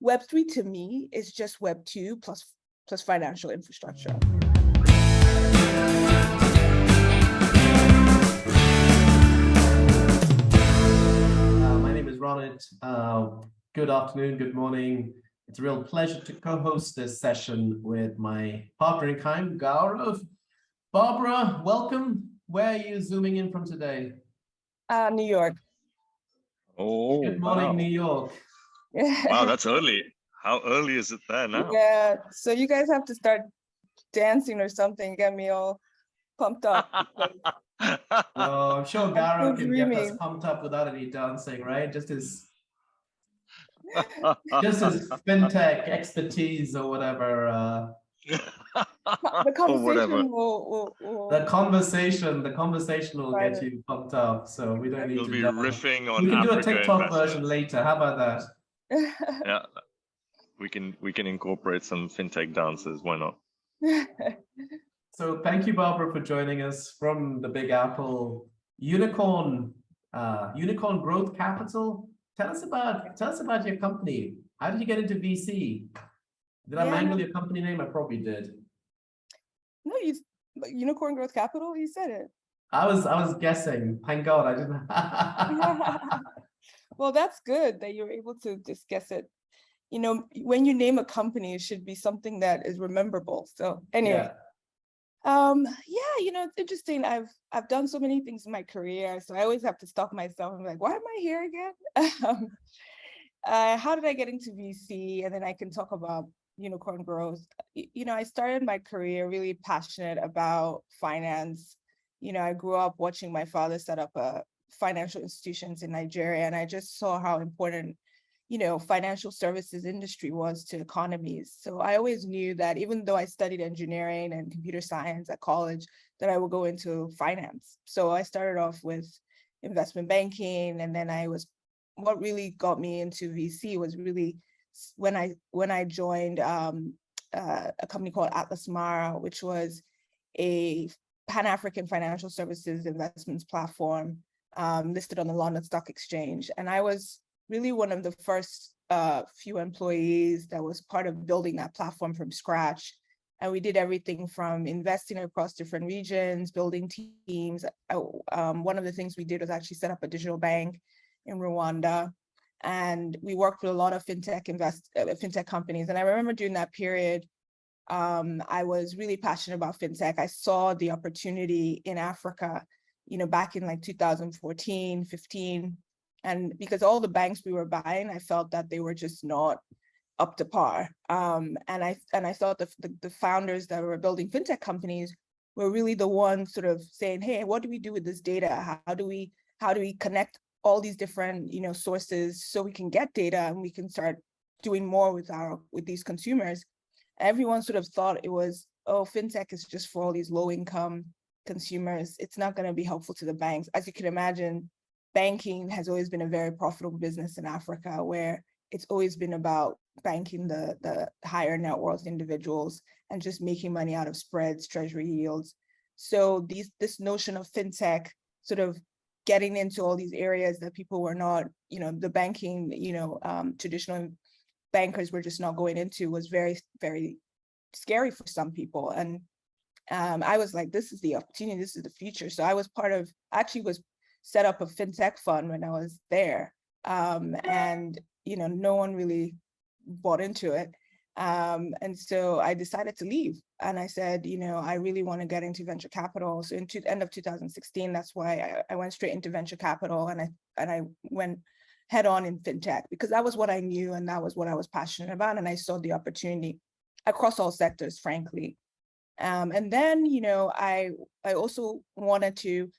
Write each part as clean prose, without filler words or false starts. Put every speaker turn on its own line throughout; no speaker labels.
Web3 to me is just Web2 plus financial infrastructure.
My name is Ronit. Good afternoon, good morning. It's a real pleasure to co-host this session with my partner in crime, Gaurav. Barbara, welcome. Where are you zooming in from today?
New York.
Oh,
good morning,
wow.
New York.
Wow, that's early. How early is it there now?
Yeah, so you guys have to start dancing or something, get me all pumped up.
Oh, I'm sure
I'm
Gaurav
still
can get us
dreaming.
pumped up without any dancing, right? Just his fintech expertise or whatever.
The conversation
The conversation will get you pumped up. So we don't need
You'll
to
be riffing on
We can do a
Africa
TikTok
investors.
version later. How about that?
Yeah, we can incorporate some fintech dances. Why not?
So thank you, Barbara, for joining us from the Big Apple Unicorn Growth Capital. Tell us about your company. How did you get into VC? Did I mangle your company name? I probably did.
No, Unicorn Growth Capital, you said it.
I was guessing. Thank God I didn't.
Well, that's good that you're able to just guess it. You know, when you name a company, it should be something that is rememberable. So anyway, it's interesting. I've done so many things in my career, so I always have to stop myself and be like, why am I here again? How did I get into VC? And then I can talk about unicorn growth. I started my career really passionate about finance. I grew up watching my father set up financial institutions in Nigeria, and I just saw how important financial services industry was to economies. So I always knew that even though I studied engineering and computer science at college, that I would go into finance. So I started off with investment banking, and then what really got me into VC was really when I joined a company called Atlas Mara, which was a Pan-African financial services investments platform listed on the London Stock Exchange. And I was really one of the first few employees that was part of building that platform from scratch. And we did everything from investing across different regions, building teams. One of the things we did was actually set up a digital bank in Rwanda. And we worked with a lot of fintech companies. And I remember during that period, I was really passionate about fintech. I saw the opportunity in Africa, back in like 2014, 15. And because all the banks we were buying, I felt that they were just not up to par. And I thought the founders that were building fintech companies were really the ones sort of saying, hey, what do we do with this data? How do we connect all these different sources so we can get data and we can start doing more with these consumers? Everyone sort of thought it was, oh, fintech is just for all these low income consumers. It's not going to be helpful to the banks. As you can imagine, banking has always been a very profitable business in Africa, where it's always been about banking the higher net worth individuals and just making money out of spreads, treasury yields. So this notion of fintech sort of getting into all these areas that people were not, the banking, traditional bankers were just not going into was very, very scary for some people. And I was like, this is the opportunity, this is the future. So I was set up a fintech fund when I was there. And, no one really bought into it. And so I decided to leave. And I said, I really want to get into venture capital. So end of 2016, that's why I went straight into venture capital, and I went head on in fintech, because that was what I knew and that was what I was passionate about. And I saw the opportunity across all sectors, frankly. And then, I also wanted to,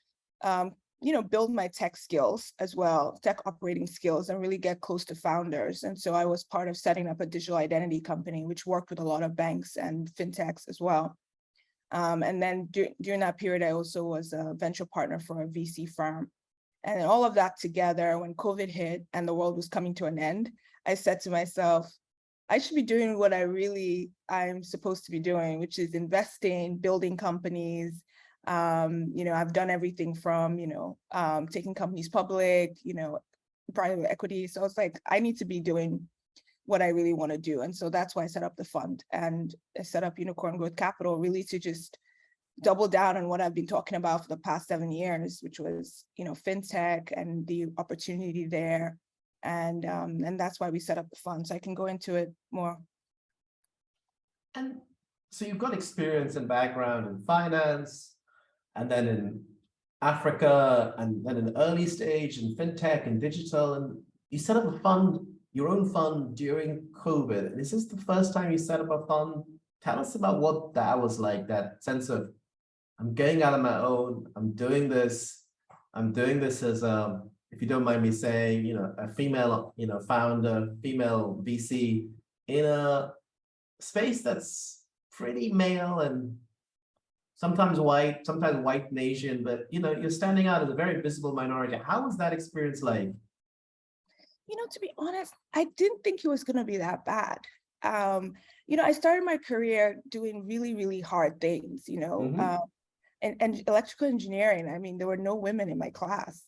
build my tech skills as well, tech operating skills, and really get close to founders. And so I was part of setting up a digital identity company, which worked with a lot of banks and fintechs as well. And then during that period, I also was a venture partner for a VC firm. And all of that together, when COVID hit and the world was coming to an end, I said to myself, I should be doing what I'm supposed to be doing, which is investing, building companies. I've done everything from, taking companies public, private equity. So I was like, I need to be doing what I really want to do. And so that's why I set up the fund, and I set up Unicorn Growth Capital, really to just double down on what I've been talking about for the past 7 years, which was, fintech and the opportunity there. And that's why we set up the fund. So I can go into it more.
And so you've got experience and background in finance, and then in Africa, and then in early stage in fintech and digital, and you set up a fund, your own fund during COVID. And is this the first time you set up a fund? Tell us about what that was like, that sense of, I'm going out on my own, I'm doing this as a, if you don't mind me saying, a female, founder, female VC in a space that's pretty male and sometimes white and Asian, but you're standing out as a very visible minority. How was that experience like?
To be honest, I didn't think it was going to be that bad. I started my career doing really, really hard things, and electrical engineering. I mean, there were no women in my class,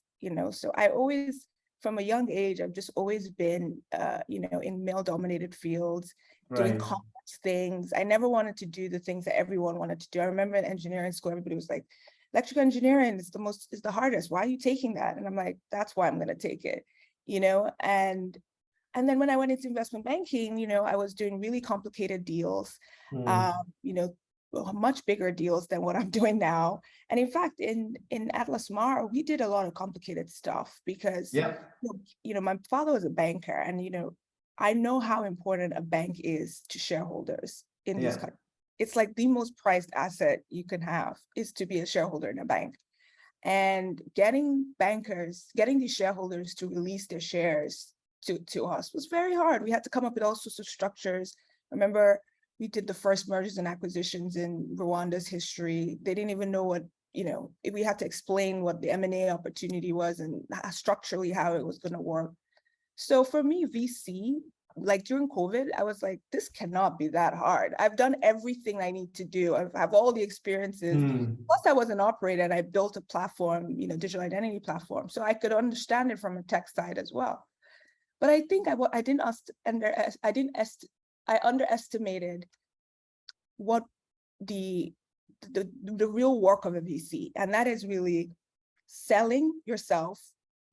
so I always, from a young age, I've just always been, in male-dominated fields, doing complex things. I never wanted to do the things that everyone wanted to do. I remember in engineering school, everybody was like, electrical engineering is the hardest. Why are you taking that? And I'm like, that's why I'm going to take it, and then when I went into investment banking, I was doing really complicated deals, much bigger deals than what I'm doing now. And in fact, in Atlas Mar, we did a lot of complicated stuff because, my father was a banker, and, I know how important a bank is to shareholders in this country. It's like the most prized asset you can have is to be a shareholder in a bank. And getting these shareholders to release their shares to us was very hard. We had to come up with all sorts of structures. I remember we did the first mergers and acquisitions in Rwanda's history. They didn't even know what, we had to explain what the M&A opportunity was and structurally how it was going to work. So for me, VC, like during COVID, I was like, this cannot be that hard. I've done everything I need to do. I have all the experiences. Plus, I was an operator and I built a platform, digital identity platform. So I could understand it from a tech side as well. But I think I underestimated what the real work of a VC, and that is really selling yourself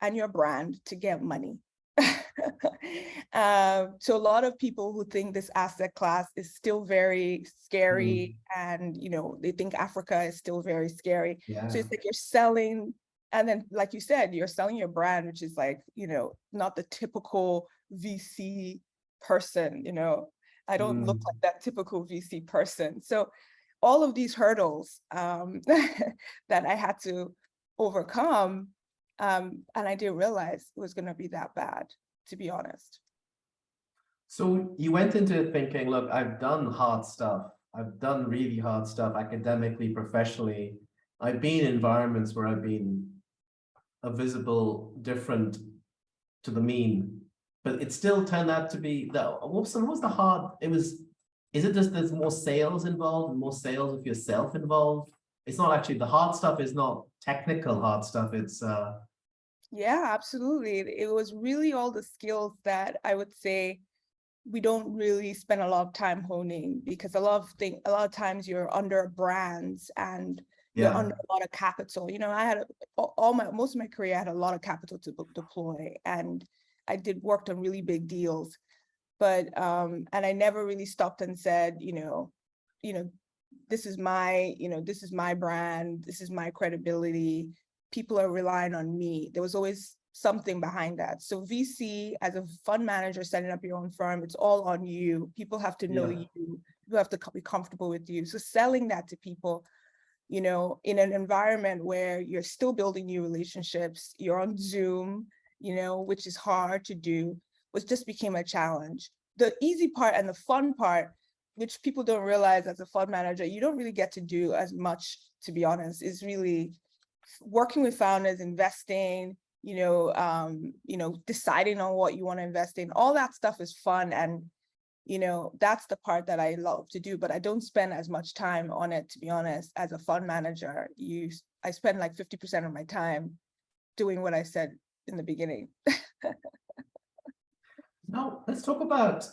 and your brand to get money. To a lot of people who think this asset class is still very scary, and they think Africa is still very scary. So it's like you're selling, and then like you said, you're selling your brand, which is like, not the typical VC person. I don't look like that typical VC person. So all of these hurdles that I had to overcome, and I didn't realize it was going to be that bad, to be honest.
So you went into it thinking, look, I've done hard stuff. I've done really hard stuff academically, professionally. I've been in environments where I've been a visible different to the mean, but it still turned out to be what was the hard? Is it just there's more sales involved, more sales of yourself involved? It's not actually, the hard stuff is not technical hard stuff. It's
yeah, absolutely. It was really all the skills that I would say we don't really spend a lot of time honing, because a lot of times you're under brands and you're under a lot of capital. I had most of my career, I had a lot of capital to deploy, and I worked on really big deals, but and I never really stopped and said, this is my brand, this is my credibility. People are relying on me. There was always something behind that. So VC, as a fund manager, setting up your own firm, it's all on you. People have to know you. You have to be comfortable with you. So selling that to people, in an environment where you're still building new relationships, you're on Zoom, which is hard to do, just became a challenge. The easy part and the fun part, which people don't realize as a fund manager, you don't really get to do as much, to be honest, is really working with founders, investing, deciding on what you want to invest in. All that stuff is fun, and that's the part that I love to do, but I don't spend as much time on it, to be honest. As a fund manager, I spend like 50% of my time doing what I said in the beginning.
Now let's talk about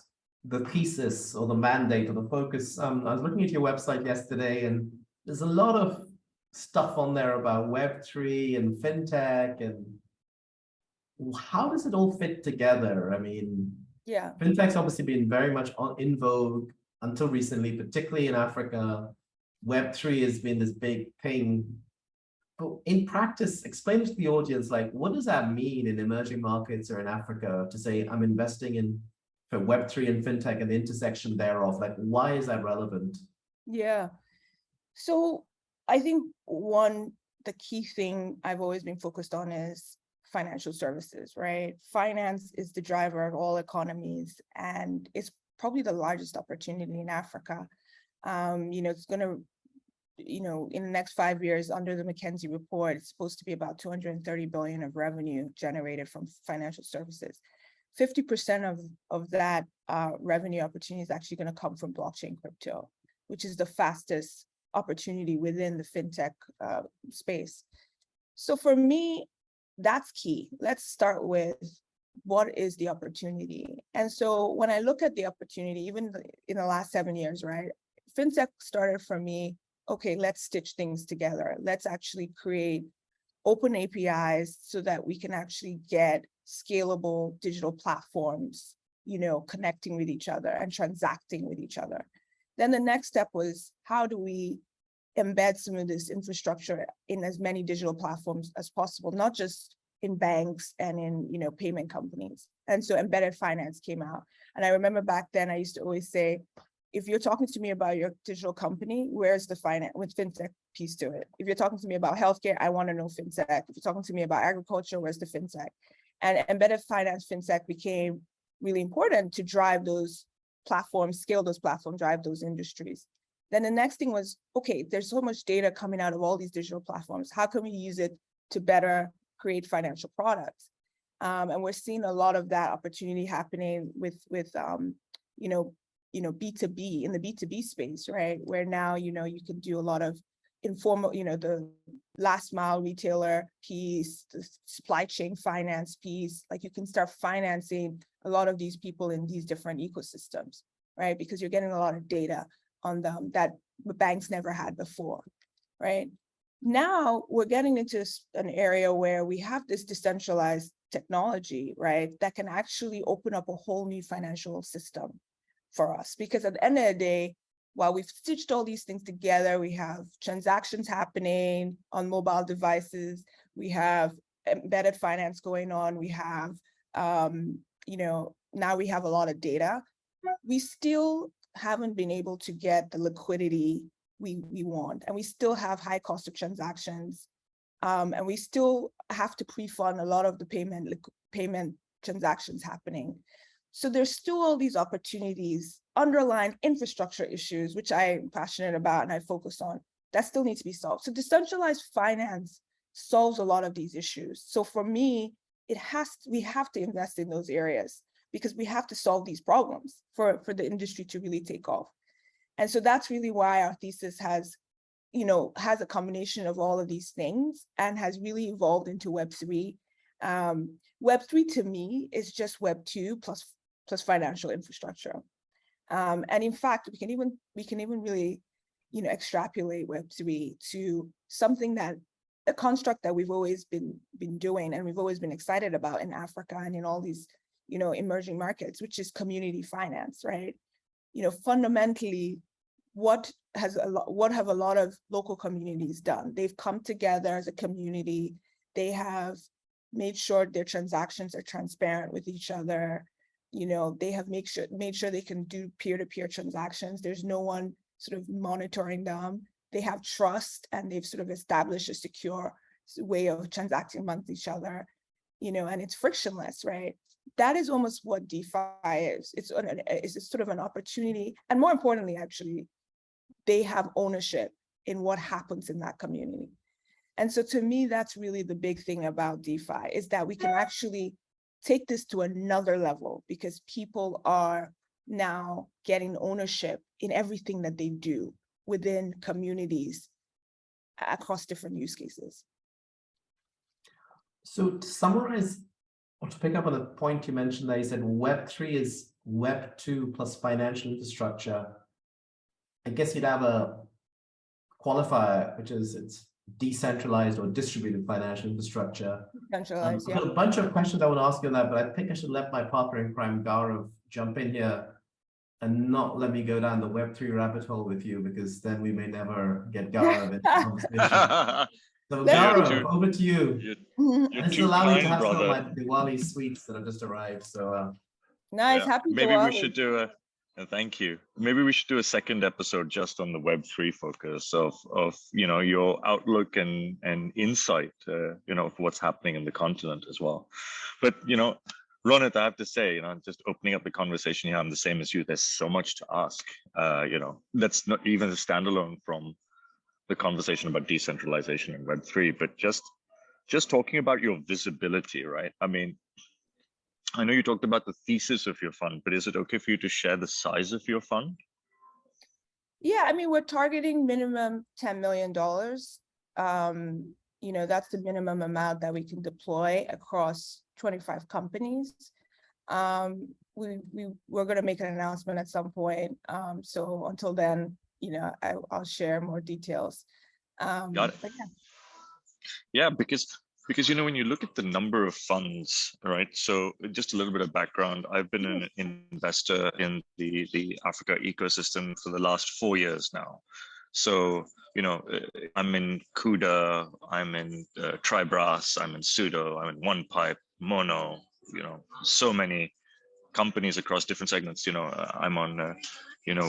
the thesis or the mandate or the focus. I was looking at your website yesterday, and there's a lot of stuff on there about Web3 and fintech, and how does it all fit together? I mean,
Yeah.
fintech's obviously been very much in vogue until recently, particularly in Africa. Web3 has been this big thing. But in practice, explain to the audience, like, what does that mean in emerging markets or in Africa to say I'm investing in for Web3 and fintech and the intersection thereof? Like, why is that relevant?
Yeah. So I think the key thing I've always been focused on is financial services, right? Finance is the driver of all economies, and it's probably the largest opportunity in Africa. It's going to, in the next 5 years, under the McKinsey report, it's supposed to be about 230 billion of revenue generated from financial services. 50% of that revenue opportunity is actually going to come from blockchain crypto, which is the fastest opportunity within the fintech space. So for me, that's key. Let's start with what is the opportunity. And so when I look at the opportunity, even in the last 7 years, right, fintech started for me, okay, let's stitch things together. Let's actually create open APIs so that we can actually get scalable digital platforms, connecting with each other and transacting with each other. Then the next step was, how do we embed some of this infrastructure in as many digital platforms as possible, not just in banks and in payment companies. And so embedded finance came out. And I remember back then I used to always say, if you're talking to me about your digital company, where's the finance with fintech piece to it? If you're talking to me about healthcare, I want to know fintech. If you're talking to me about agriculture, where's the fintech? And embedded finance fintech became really important to drive those platforms, scale those platforms, drive those industries. Then the next thing was, okay, there's so much data coming out of all these digital platforms. How can we use it to better create financial products? And we're seeing a lot of that opportunity happening with B2B, in the B2B space, right? Where now, you can do a lot of informal, the last mile retailer piece, the supply chain finance piece, like you can start financing a lot of these people in these different ecosystems, right? Because you're getting a lot of data on them that the banks never had before, right? Now we're getting into an area where we have this decentralized technology, right? That can actually open up a whole new financial system for us. Because at the end of the day, while we've stitched all these things together, we have transactions happening on mobile devices, we have embedded finance going on, we have, now we have a lot of data. We still haven't been able to get the liquidity we want, and we still have high cost of transactions, and we still have to pre-fund a lot of the payment transactions happening. So there's still all these opportunities, underlying infrastructure issues, which I'm passionate about and I focus on, that still need to be solved. So decentralized finance solves a lot of these issues. So for me, we have to invest in those areas because we have to solve these problems for the industry to really take off. And so that's really why our thesis has a combination of all of these things and has really evolved into Web3. Web3 to me is just Web2 plus financial infrastructure. And in fact, we can even really, extrapolate Web3 to something that a construct that we've always been doing and we've always been excited about in Africa and in all these, emerging markets, which is community finance, right? Fundamentally, what have a lot of local communities done? They've come together as a community. They have made sure their transactions are transparent with each other. They have made sure they can do peer-to-peer transactions. There's no one sort of monitoring them. They have trust, and they've sort of established a secure way of transacting amongst each other, and it's frictionless, right? That is almost what DeFi is. It's sort of an opportunity. And more importantly, actually, they have ownership in what happens in that community. And so to me, that's really the big thing about DeFi, is that we can actually take this to another level because people are now getting ownership in everything that they do within communities across different use cases.
So to summarize, or to pick up on the point you mentioned there, you said Web3 is Web2 plus financial infrastructure, I guess you'd have a qualifier, which is it's decentralized or distributed financial infrastructure.
Decentralized,
I've
yeah.
got a bunch of questions I want to ask you on that, but I think I should let my partner in crime, Gaurav, jump in here and not let me go down the Web3 rabbit hole with you, because then we may never get Gaurav in the conversation. So Gaurav, over to you.
You're
This
too
will allow me to
kind,
have some of
brother.
my Diwali sweets that have just arrived. So
Nice,
Yeah,
happy
maybe we
Diwali.
should do thank you. Maybe we should do a second episode just on the Web3 focus of your outlook and insight, of what's happening in the continent as well. But Ronit, I have to say, just opening up the conversation here, I'm the same as you. There's so much to ask. That's not even a standalone from the conversation about decentralization and Web3, but just talking about your visibility, right? I mean, I know you talked about the thesis of your fund, but is it okay for you to share the size of your fund?
Yeah, I mean, we're targeting minimum $10 million. That's the minimum amount that we can deploy across 25 companies. We're going to make an announcement at some point. So until then, I'll share more details.
Got it. Yeah, because when you look at the number of funds, right? So just a little bit of background. I've been an investor in the Africa ecosystem for the last 4 years now. So I'm in Kuda, I'm in Tribras, I'm in Sudo, I'm in OnePipe, Mono. So many companies across different segments. I'm on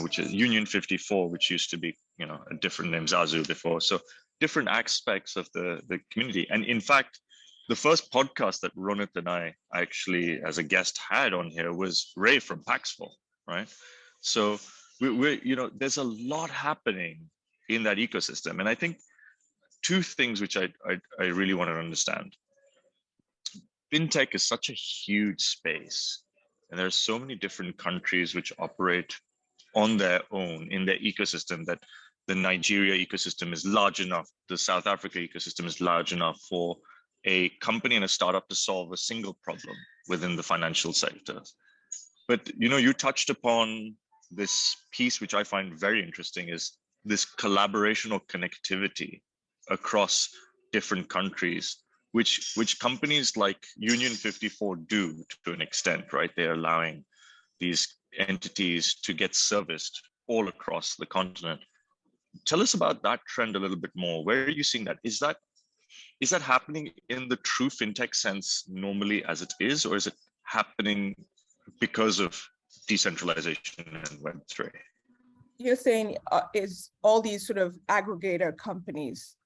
which is Union 54, which used to be a different name, Zazu, before. So different aspects of the community. And in fact, the first podcast that Ronit and I actually as a guest had on here was Ray from Paxful, right? So there's a lot happening in that ecosystem. And I think two things which I really want to understand. Fintech is such a huge space, and there are so many different countries which operate on their own in their ecosystem, that the Nigeria ecosystem is large enough, the South Africa ecosystem is large enough for a company and a startup to solve a single problem within the financial sector. But you touched upon this piece, which I find very interesting, is this collaboration or connectivity across different countries, which companies like Union 54 do to an extent, right? They're allowing these entities to get serviced all across the continent. Tell us about that trend a little bit more. Where are you seeing that? Is that happening in the true fintech sense normally as it is, or is it happening because of decentralization and Web3?
You're saying is all these sort of aggregator companies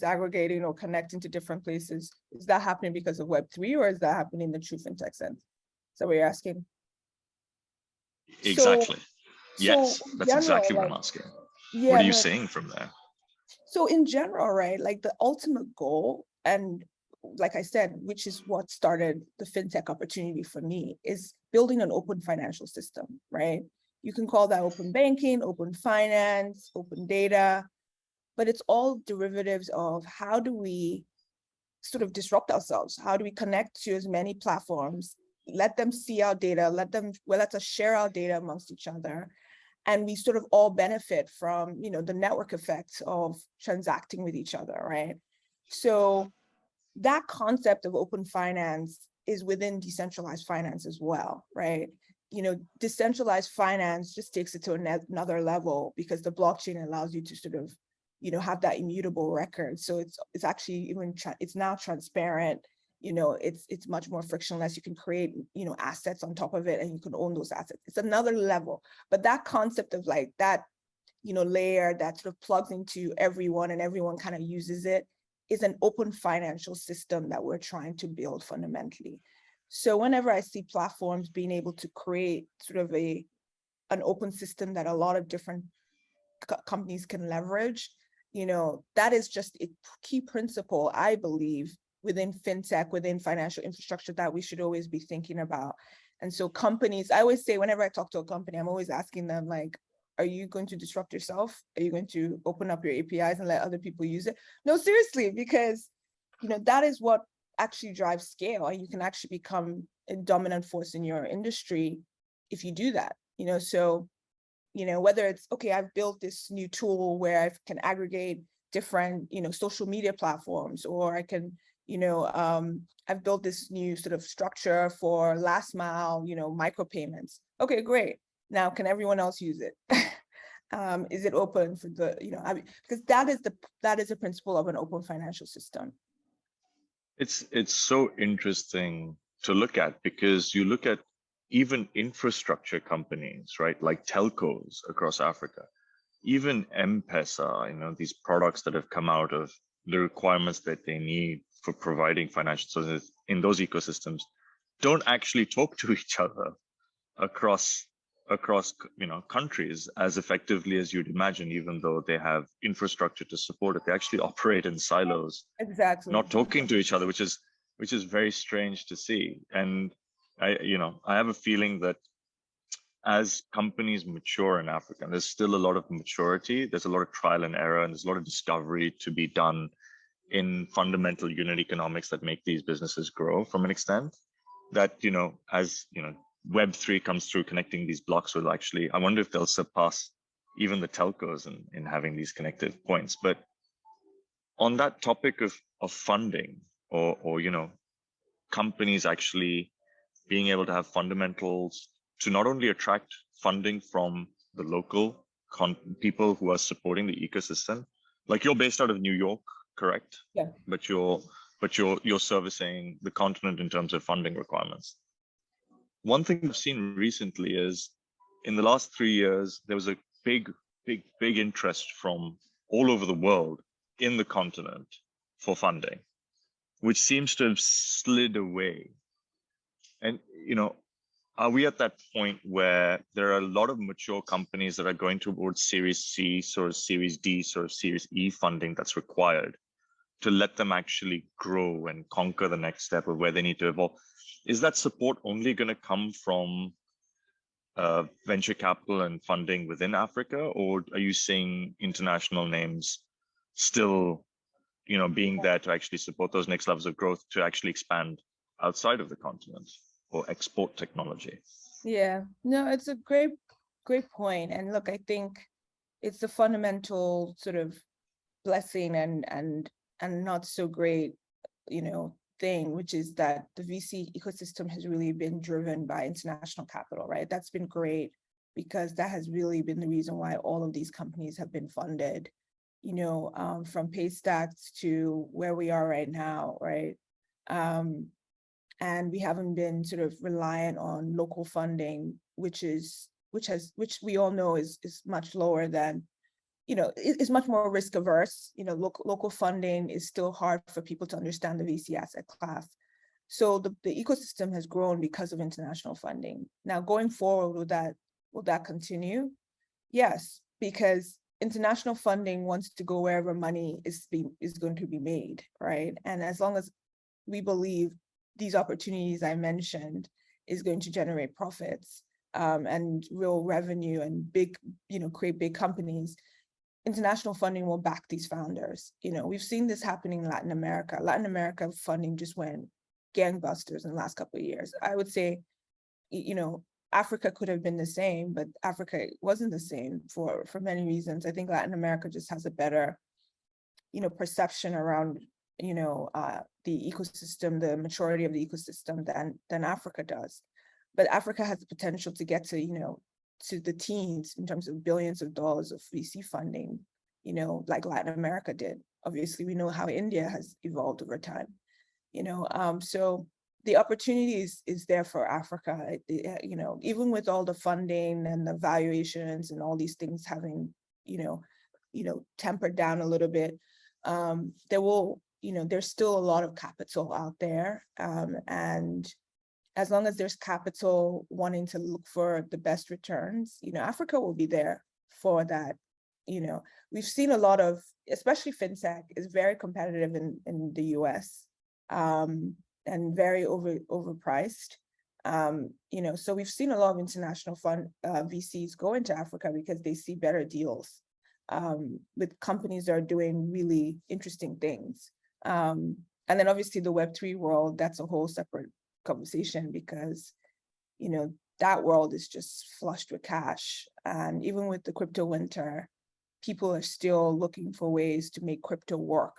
aggregating or connecting to different places, is that happening because of Web3, or is that happening in the true fintech sense? So we're asking.
Exactly. Yes, that's
general,
exactly what I'm asking.
Yeah,
what are you saying from there?
So in general, right, like the ultimate goal, and like I said, which is what started the fintech opportunity for me, is building an open financial system, right? You can call that open banking, open finance, open data, but it's all derivatives of how do we sort of disrupt ourselves? How do we connect to as many platforms, let them see our data, let us share our data amongst each other, and we sort of all benefit from, the network effects of transacting with each other, right? So that concept of open finance is within decentralized finance as well, right? Decentralized finance just takes it to another level, because the blockchain allows you to sort of, have that immutable record. So it's actually even, it's now transparent. It's much more frictionless. You can create, assets on top of it, and you can own those assets. It's another level. But that concept of like that, layer that sort of plugs into everyone and everyone kind of uses it, is an open financial system that we're trying to build fundamentally. So whenever I see platforms being able to create sort of an open system that a lot of different companies can leverage, that is just a key principle, I believe, within fintech, within financial infrastructure, that we should always be thinking about. And so companies, I always say, whenever I talk to a company, I'm always asking them, like, are you going to disrupt yourself? Are you going to open up your APIs and let other people use it? No, seriously, because that is what actually drives scale, and you can actually become a dominant force in your industry if you do that, so, whether it's, okay, I've built this new tool where I can aggregate different, social media platforms, or I can, I've built this new sort of structure for last mile, micropayments. Okay, great. Now, can everyone else use it? Is it open for the, because that is the principle of an open financial system.
It's so interesting to look at, because you look at even infrastructure companies, right? Like telcos across Africa, even M-Pesa, these products that have come out of the requirements that they need for providing financial services in those ecosystems don't actually talk to each other across countries as effectively as you'd imagine, even though they have infrastructure to support it. They actually operate in silos,
exactly,
not talking to each other, which is very strange to see. And I have a feeling that as companies mature in Africa, and there's still a lot of maturity, there's a lot of trial and error, and there's a lot of discovery to be done in fundamental unit economics that make these businesses grow from an extent that, as Web3 comes through, connecting these blocks will actually, I wonder if they'll surpass even the telcos in having these connected points. But on that topic of funding, or companies actually being able to have fundamentals to not only attract funding from the local people who are supporting the ecosystem, like you're based out of New York, correct?
Yeah.
But you're servicing the continent in terms of funding requirements. One thing I've seen recently is, in the last 3 years, there was a big interest from all over the world in the continent for funding, which seems to have slid away. And, are we at that point where there are a lot of mature companies that are going towards Series C, sort of Series D, sort of Series E funding that's required to let them actually grow and conquer the next step of where they need to evolve? Is that support only going to come from venture capital and funding within Africa, or are you seeing international names still, being there to actually support those next levels of growth, to actually expand outside of the continent or export technology?
Yeah, no, it's a great point. And look, I think it's a fundamental sort of blessing and not so great, thing, which is that the VC ecosystem has really been driven by international capital, right? That's been great, because that has really been the reason why all of these companies have been funded, from Paystacks to where we are right now, right? And we haven't been sort of reliant on local funding, which we all know is much lower than, is much more risk averse. Local funding is still hard for people to understand the VC asset class. So the ecosystem has grown because of international funding. Now, going forward, will that continue? Yes, because international funding wants to go wherever money is going to be made, right? And as long as we believe these opportunities I mentioned is going to generate profits and real revenue and create big companies, international funding will back these founders. We've seen this happening in Latin America. Latin America funding just went gangbusters in the last couple of years. I would say, Africa could have been the same, but Africa wasn't the same for many reasons. I think Latin America just has a better, perception around, the ecosystem, the maturity of the ecosystem than Africa does. But Africa has the potential to get to, to the teens in terms of billions of dollars of VC funding, like Latin America did. Obviously, we know how India has evolved over time, so the opportunity is there for Africa, even with all the funding and the valuations and all these things having, tempered down a little bit, there's still a lot of capital out there. And as long as there's capital wanting to look for the best returns, Africa will be there for that. We've seen a lot of, especially fintech is very competitive in the US and very overpriced. So we've seen a lot of international VCs go into Africa because they see better deals with companies that are doing really interesting things. And then obviously the Web3 world, that's a whole separate conversation, because that world is just flushed with cash. And even with the crypto winter, people are still looking for ways to make crypto work.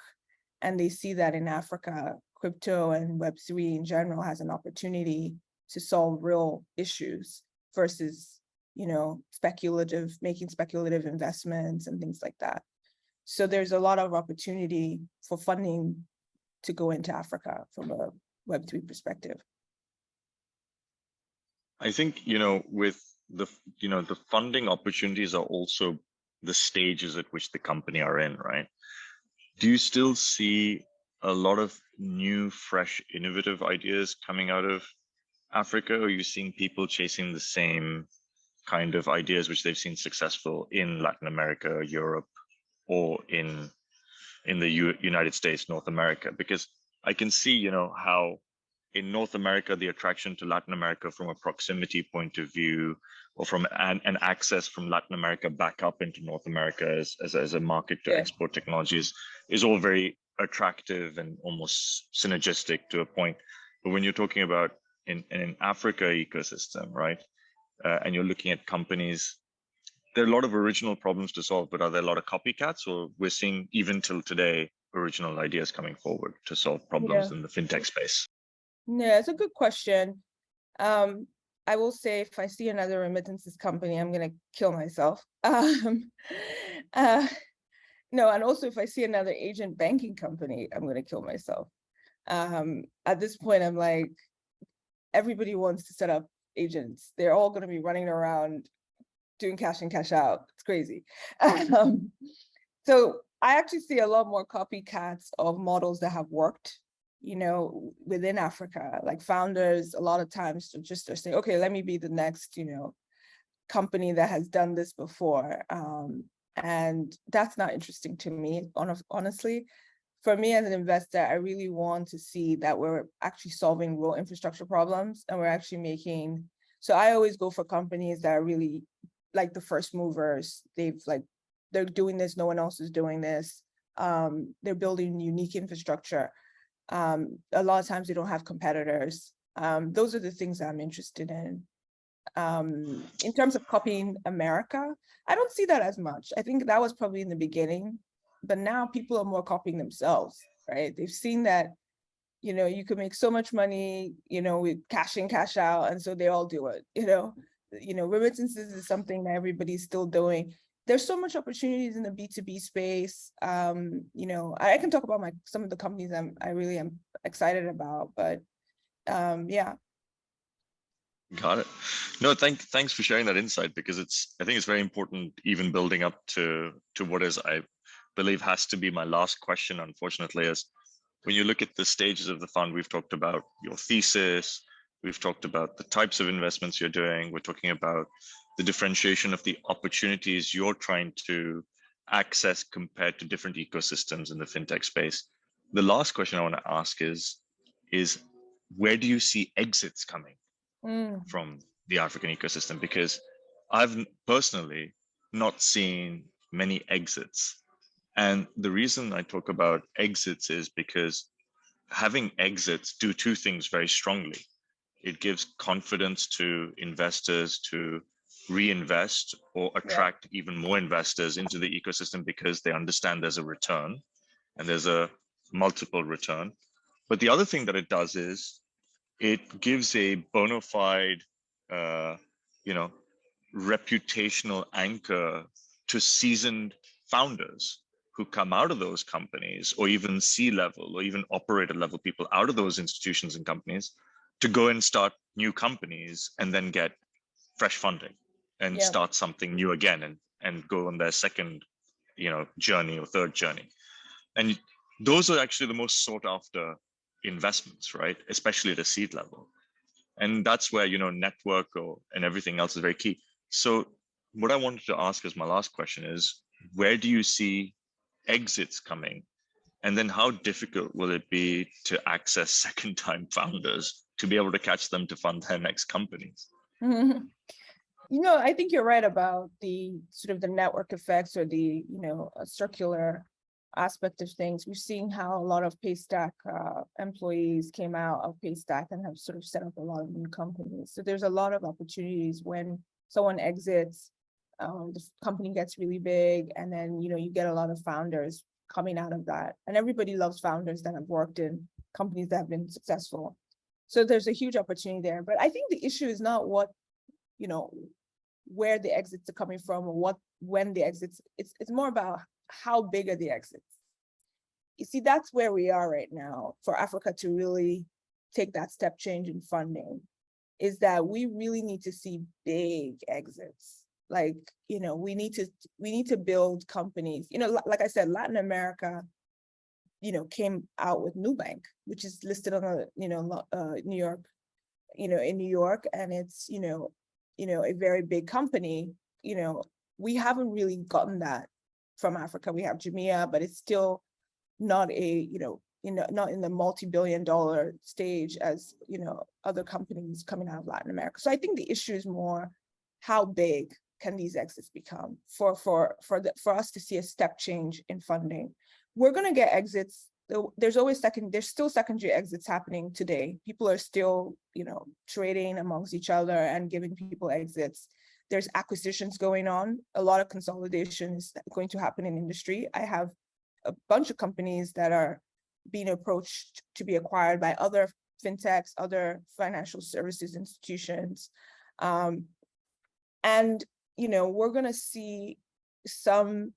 And they see that in Africa, crypto and Web3 in general has an opportunity to solve real issues versus, making speculative investments and things like that. So there's a lot of opportunity for funding to go into Africa from a Web3 perspective.
I think, with the funding opportunities are also the stages at which the company are in, right? Do you still see a lot of new, fresh, innovative ideas coming out of Africa? Or are you seeing people chasing the same kind of ideas which they've seen successful in Latin America, Europe, or in the United States, North America? Because I can see, how in North America, the attraction to Latin America from a proximity point of view, or from an access from Latin America back up into North America as a market to export technologies is all very attractive and almost synergistic to a point. But when you're talking about in an Africa ecosystem, right, and you're looking at companies, there are a lot of original problems to solve, but are there a lot of copycats? Or we're seeing, even till today, original ideas coming forward to solve problems in the fintech space?
Yeah, it's a good question. I will say, if I see another remittances company, I'm going to kill myself. No, and also if I see another agent banking company, I'm going to kill myself. At this point, I'm like, everybody wants to set up agents. They're all going to be running around doing cash in, cash out. It's crazy. So I actually see a lot more copycats of models that have worked, within Africa. Like founders, a lot of times are saying, okay, let me be the next, company that has done this before. And that's not interesting to me, honestly. For me as an investor, I really want to see that we're actually solving real infrastructure problems, and we're actually so I always go for companies that are really like the first movers. They're doing this, no one else is doing this. They're building unique infrastructure. A lot of times they don't have competitors. Those are the things that I'm interested in. In terms of copying America, I don't see that as much. I think that was probably in the beginning, but now people are more copying themselves, right? They've seen that, you can make so much money, with cash in, cash out, and so they all do it, remittances is something that everybody's still doing. There's so much opportunities in the B2B space. I can talk about some of the companies I really am excited about, but yeah.
Got it. No, thanks for sharing that insight, because I think it's very important, even building up to what is, I believe, has to be my last question, unfortunately, is when you look at the stages of the fund. We've talked about your thesis, we've talked about the types of investments you're doing, we're talking about the differentiation of the opportunities you're trying to access compared to different ecosystems in the fintech space. The last question I want to ask is where do you see exits coming from the African ecosystem? Because I've personally not seen many exits. And the reason I talk about exits is because having exits do two things very strongly. It gives confidence to investors to reinvest or attract even more investors into the ecosystem, because they understand there's a return and there's a multiple return. But the other thing that it does is it gives a bona fide, reputational anchor to seasoned founders who come out of those companies, or even C-level or even operator level people out of those institutions and companies, to go and start new companies and then get fresh funding and start something new again and go on their second, journey or third journey. And those are actually the most sought after investments, right? Especially at a seed level. And that's where, network and everything else is very key. So what I wanted to ask as my last question is, where do you see exits coming? And then how difficult will it be to access second-time founders to be able to catch them to fund their next companies?
I think you're right about the sort of the network effects, or the, circular aspect of things. We've seen how a lot of Paystack employees came out of Paystack and have sort of set up a lot of new companies. So there's a lot of opportunities when someone exits, the company gets really big, and then you get a lot of founders coming out of that. And everybody loves founders that have worked in companies that have been successful. So there's a huge opportunity there. But I think the issue is not where the exits are coming from or when the exits. It's more about how big are the exits. You see, that's where we are right now for Africa to really take that step change in funding, is that we really need to see big exits. Like, we need to build companies. Like I said, Latin America, came out with Nubank, which is listed on the, New York, in New York, and it's, a very big company. We haven't really gotten that from Africa. We have Jamia, but it's still not not in the multi-billion-dollar stage as, other companies coming out of Latin America. So I think the issue is more, how big can these exits become for us to see a step change in funding? We're going to get exits. There's still secondary exits happening today. People are still, trading amongst each other and giving people exits. There's acquisitions going on. A lot of consolidation is going to happen in industry. I have a bunch of companies that are being approached to be acquired by other fintechs, other financial services institutions. And, we're going to see some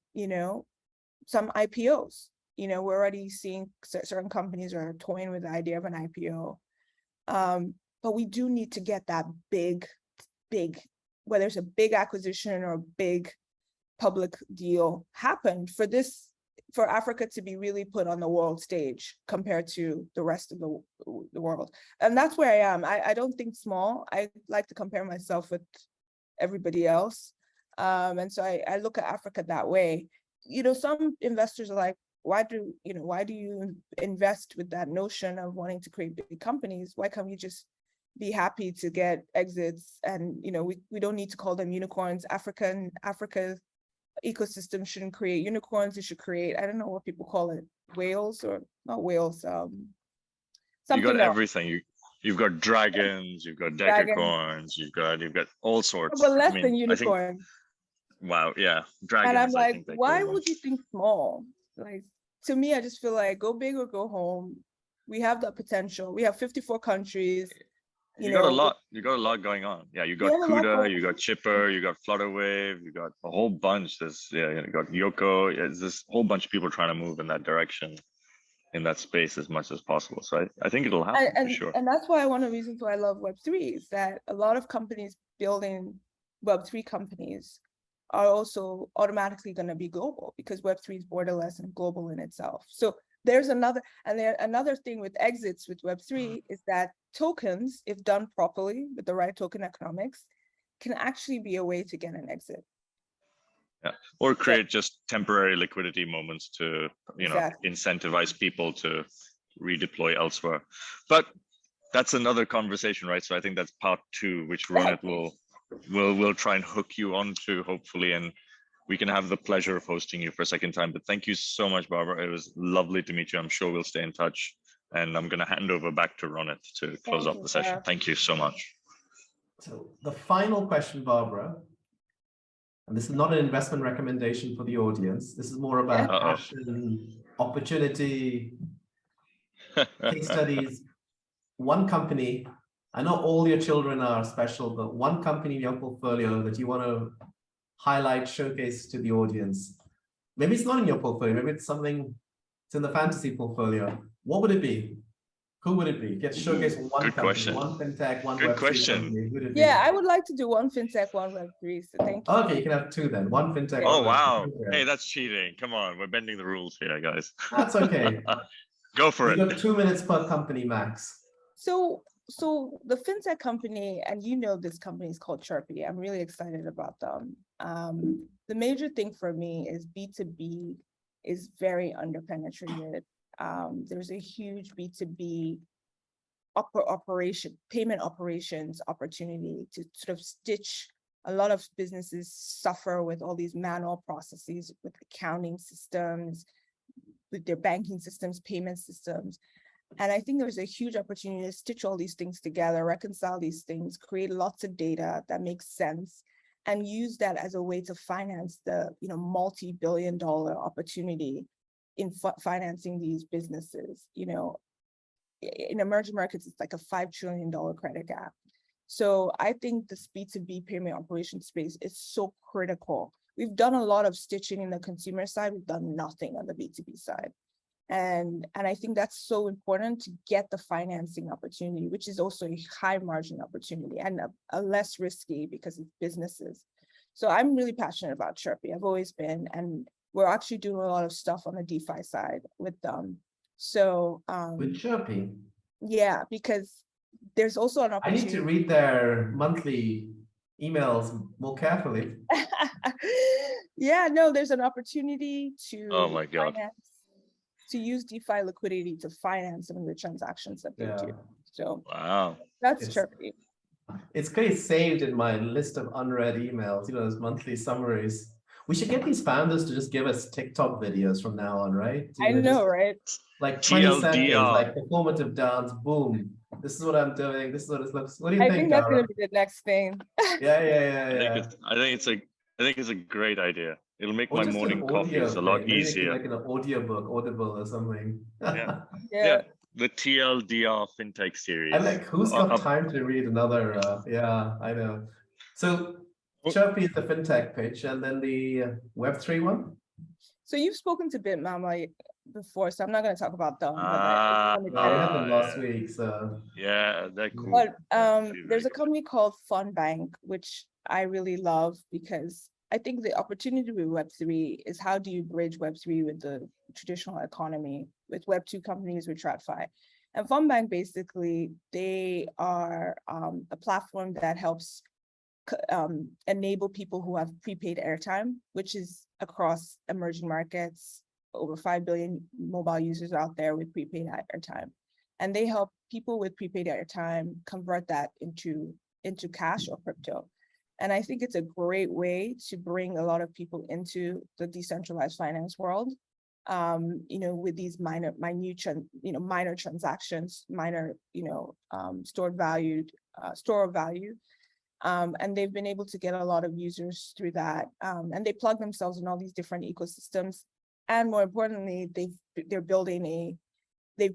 IPOs. We're already seeing certain companies are toying with the idea of an IPO. But we do need to get that big, whether it's a big acquisition or a big public deal happen for Africa to be really put on the world stage compared to the rest of the world. And that's where I am. I don't think small. I like to compare myself with everybody else. And so I look at Africa that way. Some investors are like, why do you invest with that notion of wanting to create big companies? Why can't we just be happy to get exits? And we don't need to call them unicorns. Africa's ecosystem shouldn't create unicorns. It should create, I don't know what people call it, whales, or not whales, something
You got
else.
everything. You've got dragons, you've got decacorns, you've got all sorts.
But less than unicorn.
Wow, yeah, dragons.
And I'm like,
I think
why would you think small? Like, to me, I just feel like go big or go home. We have the potential. We have 54 countries.
You got a lot. You got a lot going on. Yeah, you got CUDA, you got Chipper, you got Flutterwave, you got a whole bunch. You got Yoko. There's this whole bunch of people trying to move in that direction, in that space as much as possible. So I think it'll happen for sure.
And that's why one of the reasons why I love Web3 is that a lot of companies building Web3 companies are also automatically going to be global, because Web3 is borderless and global in itself. So there's another thing with exits with Web3 is that tokens, if done properly with the right token economics, can actually be a way to get an exit.
Yeah, or create just temporary liquidity moments to incentivize people to redeploy elsewhere. But that's another conversation, right? So I think that's part 2, which Ronit will try and hook you onto, hopefully, and we can have the pleasure of hosting you for a second time. But thank you so much, Barbara. It was lovely to meet you. I'm sure we'll stay in touch. And I'm going to hand over back to Ronit to close off the session. Thank you so much.
So the final question, Barbara, and this is not an investment recommendation for the audience. This is more about passion, opportunity, case studies. One company, I know all your children are special, but one company in your portfolio that you want to highlight, showcase to the audience. Maybe it's not in your portfolio, maybe it's something, it's in the fantasy portfolio. What would it be? Who would it be? Get showcase one
Good
company,
question.
one fintech, one
Good
Web3
question.
company. Who would it be?
Yeah, I would like to do one fintech, one Web3. So thank you.
Okay, you can have 2 then. One fintech.
Oh,
one
wow.
Web3.
Hey, that's cheating. Come on, we're bending the rules here, guys.
That's okay.
Go for it.
You got 2 minutes per company max.
So the fintech company, and this company is called Chirpy. I'm really excited about them. The major thing for me is B2B is very underpenetrated. There's a huge B2B payment operations opportunity to sort of stitch. A lot of businesses suffer with all these manual processes with accounting systems, with their banking systems, payment systems. And I think there's a huge opportunity to stitch all these things together, reconcile these things, create lots of data that makes sense, and use that as a way to finance the multi-billion-dollar opportunity in financing these businesses. In emerging markets, it's like a $5 trillion credit gap. So I think the B2B payment operation space is so critical. We've done a lot of stitching in the consumer side. We've done nothing on the B2B side. And I think that's so important to get the financing opportunity, which is also a high margin opportunity and a less risky because it's businesses. So I'm really passionate about Chirpy. I've always been, and we're actually doing a lot of stuff on the DeFi side with them. So
With Chirpy?
Yeah, because there's also an opportunity.
I need to read their monthly emails more carefully.
Yeah, no, there's an opportunity to
Oh my God.
to use DeFi liquidity to finance some of the transactions that they do. So
wow,
that's Chirpy.
It's kind of saved in my list of unread emails, those monthly summaries. We should get these founders to just give us TikTok videos from now on, right?
I know, right?
Like 20 seconds,
TLDR.
like performative dance, boom. This is what I'm doing. This is what it looks. What do you think,
I think that's
Gaurav?
going to be the next thing.
Yeah.
I think it's a great idea. It'll make
Or
my
just
morning
an
coffees
audio
a lot
thing. Maybe
easier.
like an audiobook, Audible or something.
Yeah. The TLDR Fintech series.
I'm like, who's got time to read another? Yeah, I know. So Chirpy is the fintech pitch, and then the Web3 one.
So you've spoken to BitMama before, so I'm not going to talk about them.
We had them last week, so
yeah, they're cool.
But there's a company called FundBank, which I really love because I think the opportunity with Web3 is how do you bridge Web3 with the traditional economy, with Web2 companies, with TradFi. And FundBank, basically, they are a platform that helps enable people who have prepaid airtime, which is across emerging markets, over 5 billion mobile users out there with prepaid airtime. And they help people with prepaid airtime convert that into cash or crypto. And I think it's a great way to bring a lot of people into the decentralized finance world, with these minor transactions, store of value. And they've been able to get a lot of users through that. And they plug themselves in all these different ecosystems. And more importantly, they've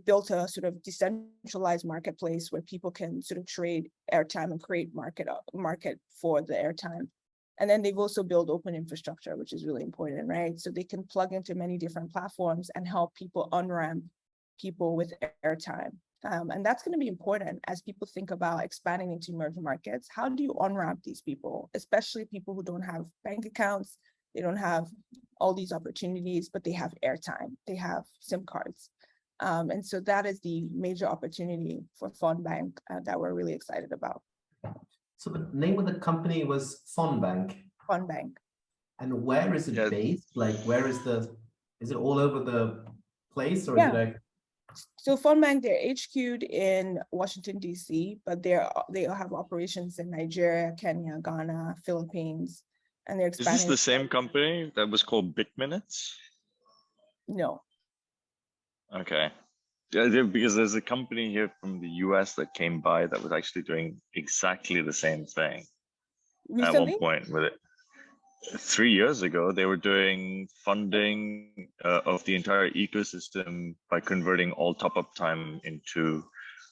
built a sort of decentralized marketplace where people can sort of trade airtime and create market for the airtime. And then they've also built open infrastructure, which is really important, right? So they can plug into many different platforms and help people on-ramp people with airtime. And that's going to be important as people think about expanding into emerging markets. How do you on-ramp these people, especially people who don't have bank accounts, they don't have all these opportunities, but they have airtime, they have SIM cards. And so that is the major opportunity for FundBank that we're really excited about.
So the name of the company was FundBank.
FundBank.
And where is it based? Like, where is it all over the place, or is it like?
So FundBank, they're HQ'd in Washington, D.C., but they have operations in Nigeria, Kenya, Ghana, Philippines, and they're expanding.
Is this the same company that was called BitMinutes?
No.
Okay. Yeah, because there's a company here from the US that came by that was actually doing exactly the same thing. Recently? At one point with it. 3 years ago, they were doing funding of the entire ecosystem by converting all top-up time into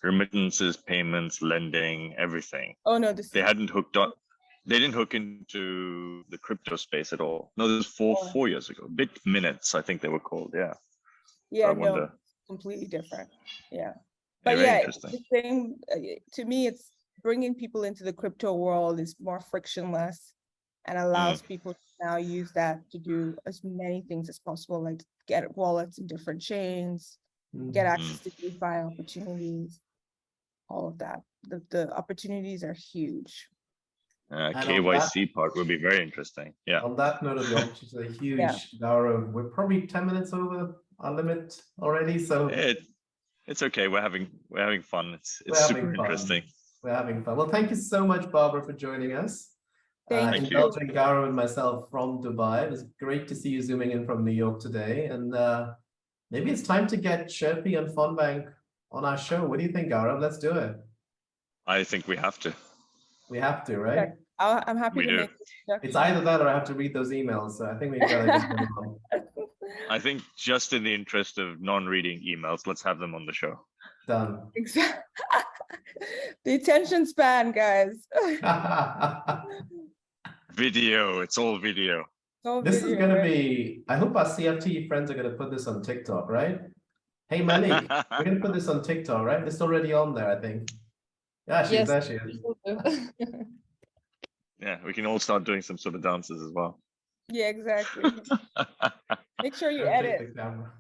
remittances, payments, lending, everything.
Oh no,
they hadn't hooked on. They didn't hook into the crypto space at all. No, this was 4 years ago. BitMinutes, I think they were called. Yeah.
Yeah, no, completely different. Yeah, but it's the same. To me, it's bringing people into the crypto world is more frictionless and allows people to now use that to do as many things as possible, like get wallets in different chains, get access to DeFi opportunities, all of that. The opportunities are huge.
KYC part will be very interesting. Yeah.
On that note, the opportunities are huge. Gaurav, we're probably 10 minutes over our limit already, so
it's okay. We're having fun. It's super interesting.
We're having fun. Well, thank you so much, Barbara, for joining us.
Thank you.
Indulging Gaurav and myself from Dubai. It was great to see you zooming in from New York today. And Maybe it's time to get Sherpy and Fonbank on our show. What do you think, Gaurav? Let's do it.
I think we have to.
We have to, right?
Yeah, I'm happy
We
to
do.
make this introduction.
It's either that or I have to read those emails. So I think we've got to get them on.
I think just in the interest of non-reading emails, let's have them on the show.
Done.
Exactly. The attention span, guys.
Video, it's all video.
This is going to be, I hope our CFTE friends are going to put this on TikTok, right? Hey, Malik, we're going to put this on TikTok, right? It's already on there, I think. Yeah,
Yes.
there she is.
Yeah, we can all start doing some sort of dances as well.
Yeah, exactly. Make sure you
Don't take
edit.
the camera.